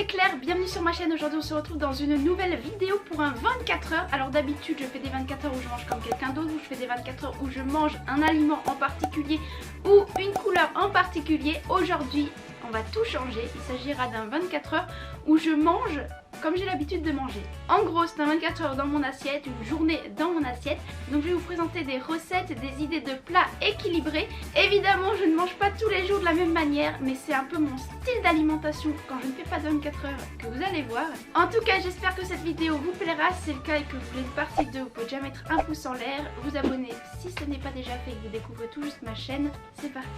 c'est Claire, bienvenue sur ma chaîne. Aujourd'hui on se retrouve dans une nouvelle vidéo pour un 24 heures. Alors d'habitude je fais des 24 heures où je mange comme quelqu'un d'autre, où je fais des 24 heures où je mange un aliment en particulier ou une couleur en particulier. Aujourd'hui on va tout changer, il s'agira d'un 24 heures où je mange comme j'ai l'habitude de manger. En gros c'est un 24 heures dans mon assiette, une journée dans mon assiette. Donc je vais vous présenter des recettes, des idées de plats équilibrés. Évidemment je ne mange pas tous les jours de la même manière, mais c'est un peu mon style d'alimentation quand je ne fais pas de 24 heures que vous allez voir. En tout cas j'espère que cette vidéo vous plaira. Si c'est le cas et que vous voulez une partie 2, vous pouvez déjà mettre un pouce en l'air, vous abonner si ce n'est pas déjà fait et que vous découvrez tout juste ma chaîne. C'est parti.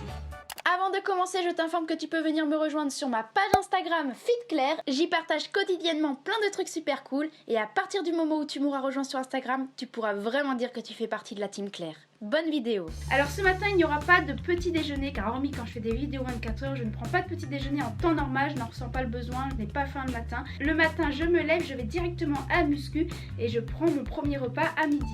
Avant de commencer, je t'informe que tu peux venir me rejoindre sur ma page Instagram FitClaire. J'y partage quotidiennement plein de trucs super cool. Et à partir du moment où tu m'auras rejoint sur Instagram, tu pourras vraiment dire que tu fais partie de la team Claire. Bonne vidéo. Alors ce matin, il n'y aura pas de petit déjeuner, car hormis quand je fais des vidéos 24 heures, je ne prends pas de petit déjeuner en temps normal, je n'en ressens pas le besoin, je n'ai pas faim le matin. Le matin, je me lève, je vais directement à muscu et je prends mon premier repas à midi.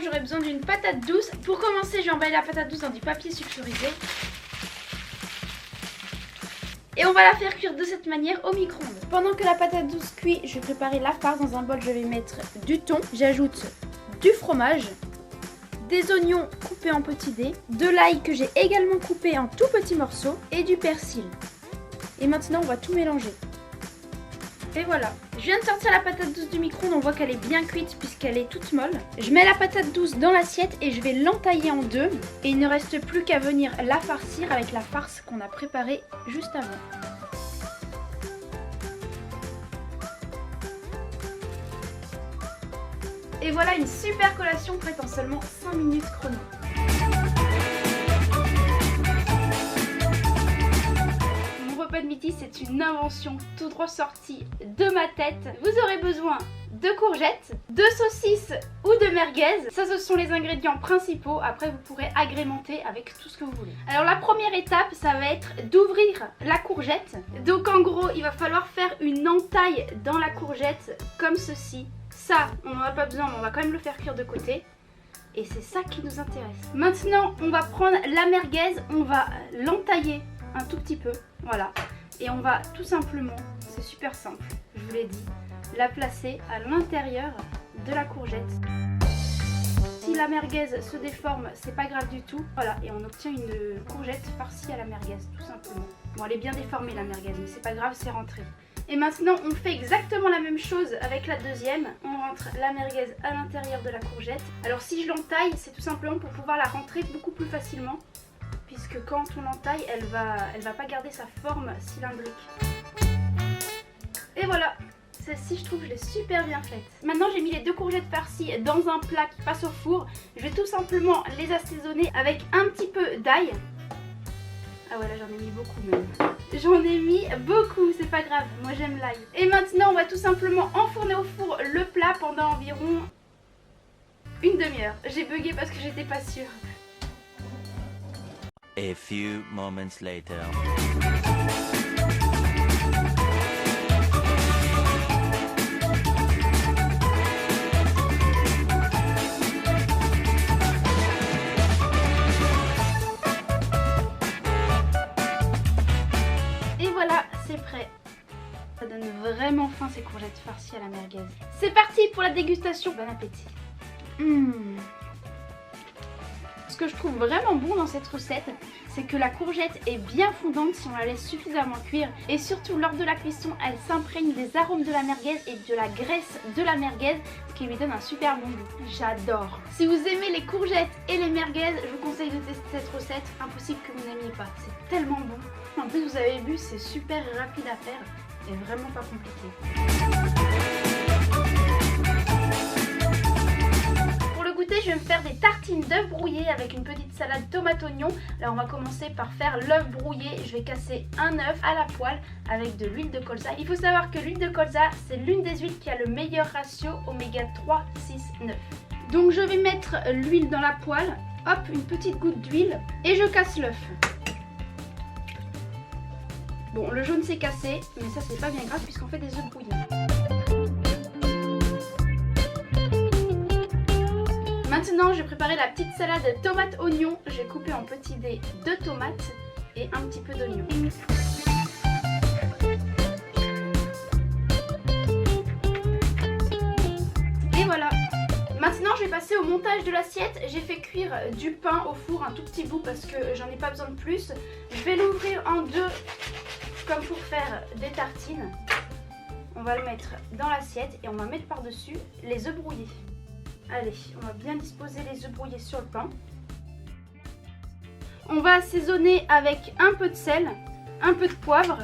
J'aurai besoin d'une patate douce. Pour commencer, je vais emballer la patate douce dans du papier sulfurisé. Et on va la faire cuire de cette manière au micro-ondes. Pendant que la patate douce cuit, je vais préparer la farce. Dans un bol, je vais mettre du thon. J'ajoute du fromage, des oignons coupés en petits dés, de l'ail que j'ai également coupé en tout petits morceaux et du persil. Et maintenant, on va tout mélanger. Et voilà, je viens de sortir la patate douce du micro-ondes, on voit qu'elle est bien cuite puisqu'elle est toute molle. Je mets la patate douce dans l'assiette et je vais l'entailler en deux. Et il ne reste plus qu'à venir la farcir avec la farce qu'on a préparée juste avant. Et voilà une super collation prête en seulement 5 minutes chrono. Repas de midi, c'est une invention tout droit sortie de ma tête. Vous aurez besoin de courgettes, de saucisses ou de merguez. Ça, ce sont les ingrédients principaux. Après, vous pourrez agrémenter avec tout ce que vous voulez. Alors, la première étape, ça va être d'ouvrir la courgette. Donc, en gros, il va falloir faire une entaille dans la courgette comme ceci. Ça, on n'en a pas besoin, mais on va quand même le faire cuire de côté. Et c'est ça qui nous intéresse. Maintenant, on va prendre la merguez, on va l'entailler un tout petit peu, voilà, et on va tout simplement, c'est super simple, je vous l'ai dit, la placer à l'intérieur de la courgette. Si la merguez se déforme, c'est pas grave du tout, voilà, et on obtient une courgette farcie à la merguez, tout simplement. Bon, elle est bien déformée la merguez, mais c'est pas grave, c'est rentré. Et maintenant, on fait exactement la même chose avec la deuxième. On rentre la merguez à l'intérieur de la courgette. Alors si je l'entaille, c'est tout simplement pour pouvoir la rentrer beaucoup plus facilement, puisque quand on l'entaille, elle va pas garder sa forme cylindrique. Et voilà, celle-ci je trouve que je l'ai super bien faite. Maintenant j'ai mis les deux courgettes farcies dans un plat qui passe au four. Je vais tout simplement les assaisonner avec un petit peu d'ail. Ah ouais, là j'en ai mis beaucoup même. J'en ai mis beaucoup, c'est pas grave, moi j'aime l'ail. Et maintenant on va tout simplement enfourner au four le plat pendant environ une demi-heure. J'ai bugué parce que j'étais pas sûre. A few moments later. Et voilà, c'est prêt. Ça donne vraiment faim ces courgettes farcies à la merguez. C'est parti pour la dégustation. Bon appétit. Ce que je trouve vraiment bon dans cette recette, c'est que la courgette est bien fondante si on la laisse suffisamment cuire. Et surtout, lors de la cuisson, elle s'imprègne des arômes de la merguez et de la graisse de la merguez, ce qui lui donne un super bon goût. J'adore. Si vous aimez les courgettes et les merguez, je vous conseille de tester cette recette. Impossible que vous n'aimiez pas. C'est tellement bon. En plus, vous avez vu, c'est super rapide à faire et vraiment pas compliqué. côté, je vais me faire des tartines d'œufs brouillés avec une petite salade tomate-oignon. Là, on va commencer par faire l'œuf brouillé. Je vais casser un œuf à la poêle avec de l'huile de colza. Il faut savoir que l'huile de colza, c'est l'une des huiles qui a le meilleur ratio oméga 3, 6, 9. Donc je vais mettre l'huile dans la poêle. Hop, une petite goutte d'huile et je casse l'œuf. Bon, le jaune s'est cassé, mais ça c'est pas bien grave puisqu'on fait des œufs brouillés. Maintenant, je vais préparer la petite salade tomate-oignon. J'ai coupé en petits dés 2 tomates et un petit peu d'oignon. Et voilà. Maintenant, je vais passer au montage de l'assiette. J'ai fait cuire du pain au four un tout petit bout parce que j'en ai pas besoin de plus. Je vais l'ouvrir en deux comme pour faire des tartines. On va le mettre dans l'assiette et on va mettre par-dessus les œufs brouillés. Allez, on va bien disposer les œufs brouillés sur le pain. On va assaisonner avec un peu de sel, un peu de poivre.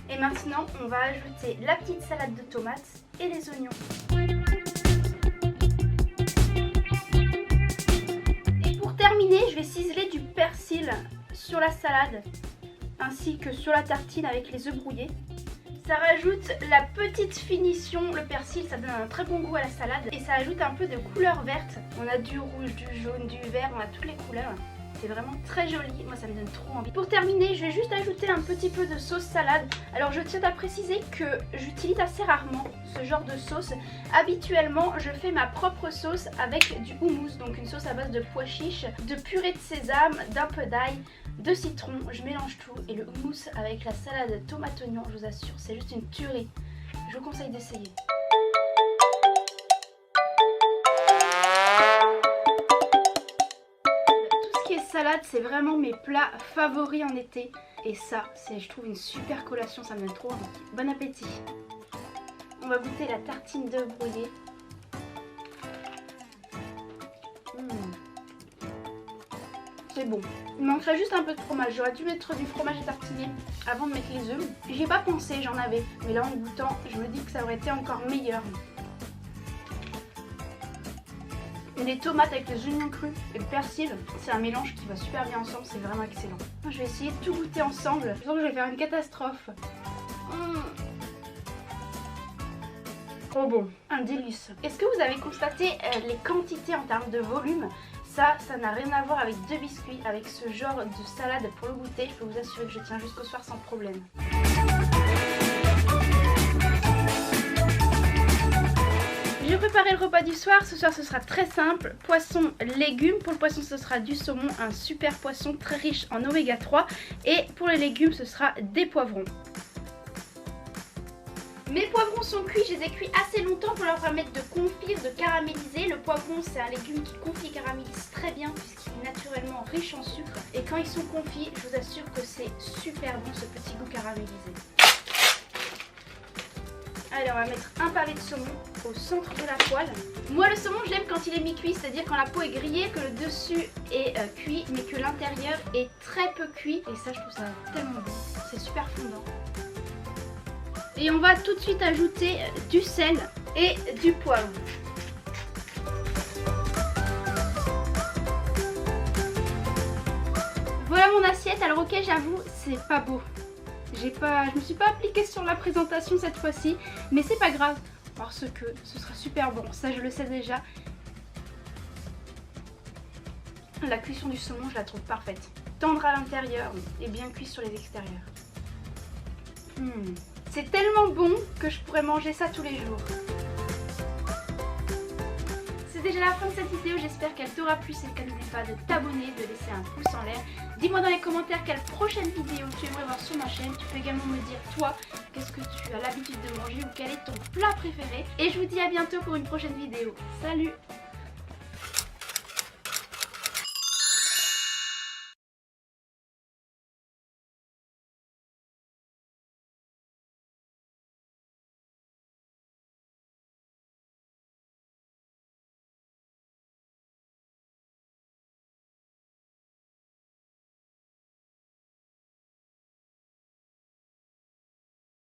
Et maintenant, on va ajouter la petite salade de tomates et les oignons. Et pour terminer, je vais ciseler du persil sur la salade ainsi que sur la tartine avec les œufs brouillés. Ça rajoute la petite finition, le persil, ça donne un très bon goût à la salade et ça ajoute un peu de couleur verte. On a du rouge, du jaune, du vert, on a toutes les couleurs. C'est vraiment très joli, moi ça me donne trop envie. Pour terminer, je vais juste ajouter un petit peu de sauce salade. Alors je tiens à préciser que j'utilise assez rarement ce genre de sauce. Habituellement, je fais ma propre sauce avec du houmous, donc une sauce à base de pois chiches, de purée de sésame, d'un peu d'ail, de citron. Je mélange tout et le houmous avec la salade tomate-oignon, je vous assure, c'est juste une tuerie. Je vous conseille d'essayer. Salade, c'est vraiment mes plats favoris en été et ça, c'est je trouve une super collation, ça me donne trop envie. Bon appétit. On va goûter la tartine d'œufs brouillés. C'est bon. Il manquerait juste un peu de fromage. J'aurais dû mettre du fromage tartiné avant de mettre les œufs. J'y ai pas pensé, j'en avais, mais là en goûtant, je me dis que ça aurait été encore meilleur. Les tomates avec les oignons crus et le persil, c'est un mélange qui va super bien ensemble, c'est vraiment excellent. Je vais essayer de tout goûter ensemble, je sens que je vais faire une catastrophe. Trop bon, un délice. Est-ce que vous avez constaté les quantités en termes de volume? Ça n'a rien à voir avec 2 biscuits, avec ce genre de salade pour le goûter, je peux vous assurer que je tiens jusqu'au soir sans problème. J'ai préparé le repas du soir. Ce soir ce sera très simple, poisson, légumes. Pour le poisson ce sera du saumon, un super poisson très riche en oméga 3. Et pour les légumes ce sera des poivrons. Mes poivrons sont cuits, je les ai cuits assez longtemps pour leur permettre de confire, de caraméliser. Le poivron c'est un légume qui confie et caramélise très bien puisqu'il est naturellement riche en sucre. Et quand ils sont confits, je vous assure que c'est super bon ce petit goût caramélisé. Allez, on va mettre un pavé de saumon au centre de la poêle. Moi, le saumon, je l'aime quand il est mi-cuit, c'est-à-dire quand la peau est grillée, que le dessus est cuit, mais que l'intérieur est très peu cuit. Et ça, je trouve ça tellement bon. C'est super fondant. Et on va tout de suite ajouter du sel et du poivre. Voilà mon assiette. Alors ok, j'avoue, c'est pas beau. Je me suis pas appliquée sur la présentation cette fois-ci, mais c'est pas grave parce que ce sera super bon, ça je le sais déjà. La cuisson du saumon, je la trouve parfaite. Tendre à l'intérieur et bien cuit sur les extérieurs. C'est tellement bon que je pourrais manger ça tous les jours. C'est déjà la fin de cette vidéo, j'espère qu'elle t'aura plu. Si c'est le cas, n'oublie pas de t'abonner, de laisser un pouce en l'air. Dis-moi dans les commentaires quelle prochaine vidéo tu aimerais voir sur ma chaîne. Tu peux également me dire toi, qu'est-ce que tu as l'habitude de manger ou quel est ton plat préféré. Et je vous dis à bientôt pour une prochaine vidéo. Salut!